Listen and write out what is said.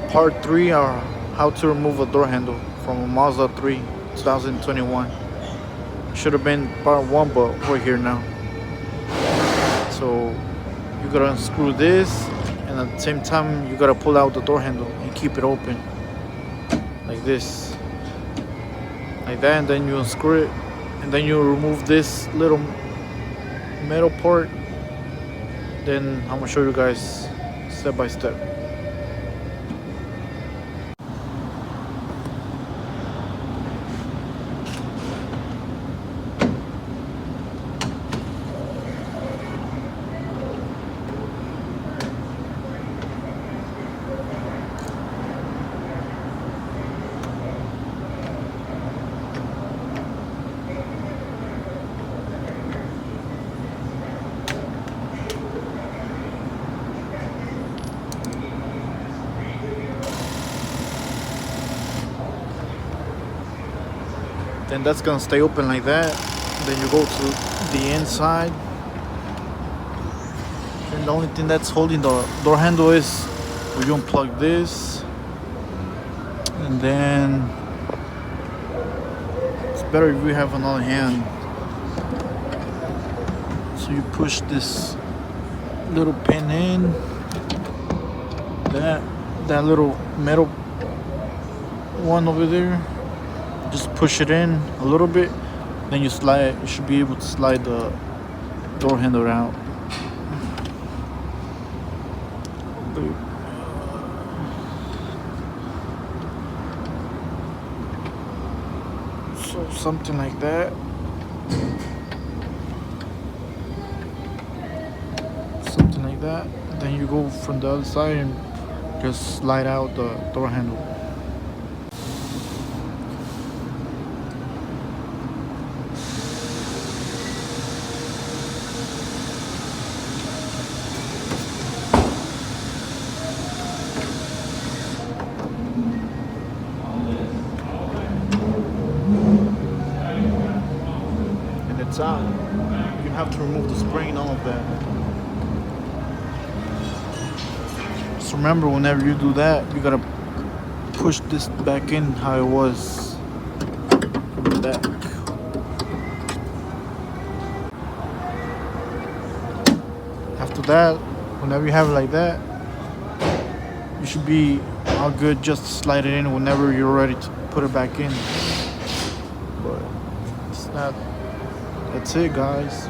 part 3 or how to remove a door handle from a Mazda 3 2021. Should have been part 1, but we're here now. So you gotta unscrew this, and at the same time you gotta pull out the door handle and keep it open like this, like that, and then you unscrew it, and then you remove this little metal part. Then I'm gonna show you guys step by step. Then that's gonna stay open like that. Then you go to the inside, and the only thing that's holding the door handle is where you unplug this, and then it's better if you have another hand. So you push this little pin in, that little metal one over there. Just push it in a little bit, then you slide. You should be able to slide the door handle out. So something like that. Something like that. Then you go from the other side and just slide out the door handle. It's out. You have to remove the spring and all of that. Just remember, whenever you do that, you gotta push this back in how it was from the back. After that, whenever you have it like that, you should be all good. Just slide it in whenever you're ready to put it back in. But it's not. That's it, guys.